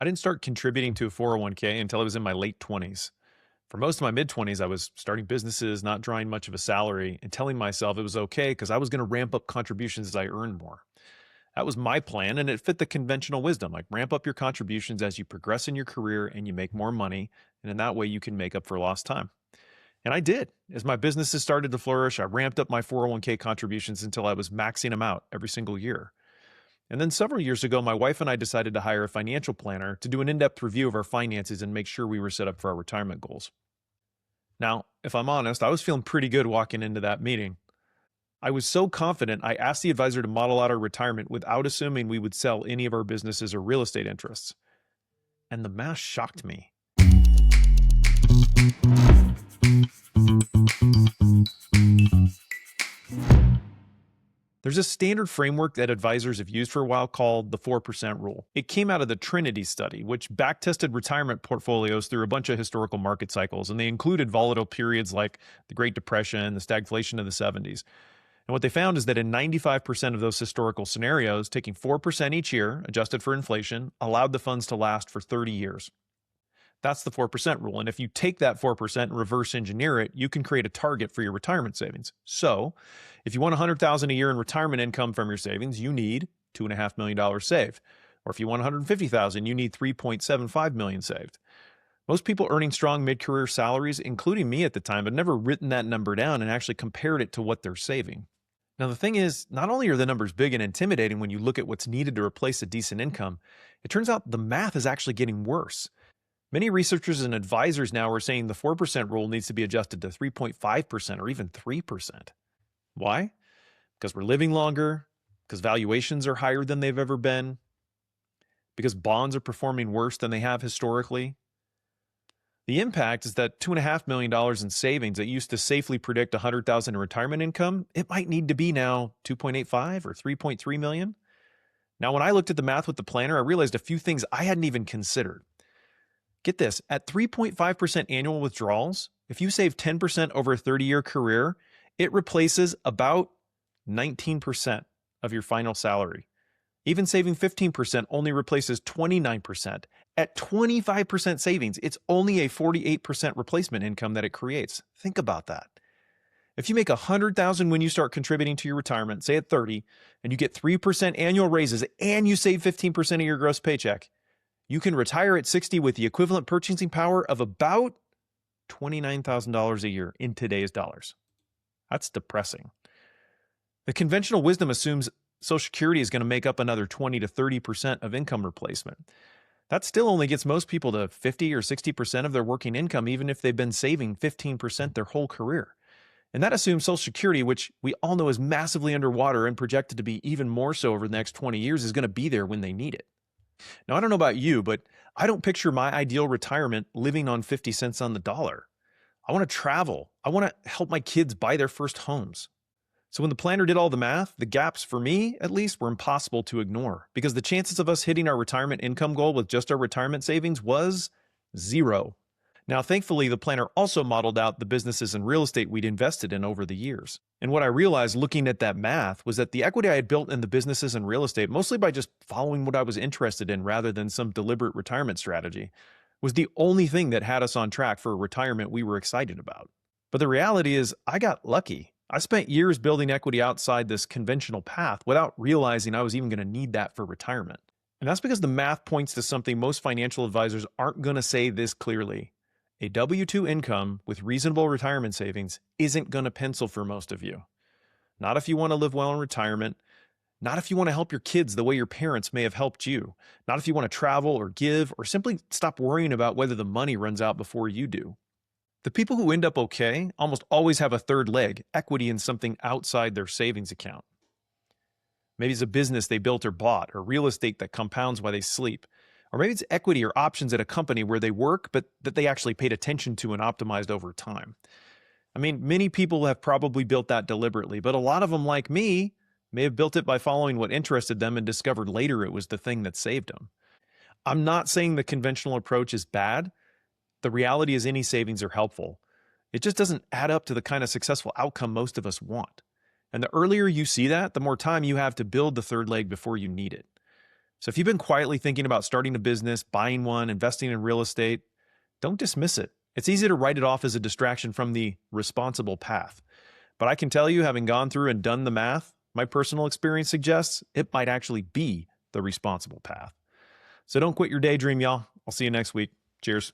I didn't start contributing to a 401k until I was in my late 20s. For most of my mid 20s, I was starting businesses, not drawing much of a salary, and telling myself it was okay because I was going to ramp up contributions as I earned more. That was my plan, and it fit the conventional wisdom like ramp up your contributions as you progress in your career and you make more money. And in that way, you can make up for lost time. And I did. As my businesses started to flourish, I ramped up my 401k contributions until I was maxing them out every single year. And then several years ago, my wife and I decided to hire a financial planner to do an in depth review of our finances and make sure we were set up for our retirement goals. Now, if I'm honest, I was feeling pretty good walking into that meeting. I was so confident, I asked the advisor to model out our retirement without assuming we would sell any of our businesses or real estate interests. And the math shocked me. There's a standard framework that advisors have used for a while called the 4% rule. It came out of the Trinity study, which backtested retirement portfolios through a bunch of historical market cycles, and they included volatile periods like the Great Depression, the stagflation of the 70s. And what they found is that in 95% of those historical scenarios, taking 4% each year, adjusted for inflation, allowed the funds to last for 30 years. That's the 4% rule. And if you take that 4% and reverse engineer it, you can create a target for your retirement savings. So if you want $100,000 a year in retirement income from your savings, you need $2.5 million saved. Or if you want $150,000, you need $3.75 million saved. Most people earning strong mid-career salaries, including me at the time, had never written that number down and actually compared it to what they're saving. Now, the thing is, not only are the numbers big and intimidating when you look at what's needed to replace a decent income, it turns out the math is actually getting worse. Many researchers and advisors now are saying the 4% rule needs to be adjusted to 3.5% or even 3%. Why? Because we're living longer, because valuations are higher than they've ever been, because bonds are performing worse than they have historically. The impact is that $2.5 million in savings that used to safely predict $100,000 in retirement income, it might need to be now 2.85 or 3.3 million. Now, when I looked at the math with the planner, I realized a few things I hadn't even considered. Get this, at 3.5% annual withdrawals, if you save 10% over a 30-year career, it replaces about 19% of your final salary. Even saving 15% only replaces 29%. At 25% savings, it's only a 48% replacement income that it creates. Think about that. If you make $100,000 when you start contributing to your retirement, say at 30, and you get 3% annual raises and you save 15% of your gross paycheck, you can retire at 60 with the equivalent purchasing power of about $29,000 a year in today's dollars. That's depressing. The conventional wisdom assumes Social Security is going to make up another 20 to 30% of income replacement. That still only gets most people to 50 or 60% of their working income, even if they've been saving 15% their whole career. And that assumes Social Security, which we all know is massively underwater and projected to be even more so over the next 20 years, is going to be there when they need it. Now, I don't know about you, but I don't picture my ideal retirement living on 50 cents on the dollar. I want to travel. I want to help my kids buy their first homes. So when the planner did all the math, the gaps, for me at least, were impossible to ignore because the chances of us hitting our retirement income goal with just our retirement savings was 0. Now, thankfully, the planner also modeled out the businesses and real estate we'd invested in over the years. And what I realized looking at that math was that the equity I had built in the businesses and real estate, mostly by just following what I was interested in rather than some deliberate retirement strategy, was the only thing that had us on track for a retirement we were excited about. But the reality is, I got lucky. I spent years building equity outside this conventional path without realizing I was even going to need that for retirement. And that's because the math points to something most financial advisors aren't going to say this clearly. A W-2 income with reasonable retirement savings isn't going to pencil for most of you. Not if you want to live well in retirement. Not if you want to help your kids the way your parents may have helped you. Not if you want to travel or give or simply stop worrying about whether the money runs out before you do. The people who end up okay almost always have a third leg, equity in something outside their savings account. Maybe it's a business they built or bought, or real estate that compounds while they sleep. Or maybe it's equity or options at a company where they work, but that they actually paid attention to and optimized over time. I mean, many people have probably built that deliberately, but a lot of them, like me, may have built it by following what interested them and discovered later it was the thing that saved them. I'm not saying the conventional approach is bad. The reality is any savings are helpful. It just doesn't add up to the kind of successful outcome most of us want. And the earlier you see that, the more time you have to build the third leg before you need it. So if you've been quietly thinking about starting a business, buying one, investing in real estate, don't dismiss it. It's easy to write it off as a distraction from the responsible path. But I can tell you, having gone through and done the math, my personal experience suggests it might actually be the responsible path. So don't quit your daydream, y'all. I'll see you next week. Cheers.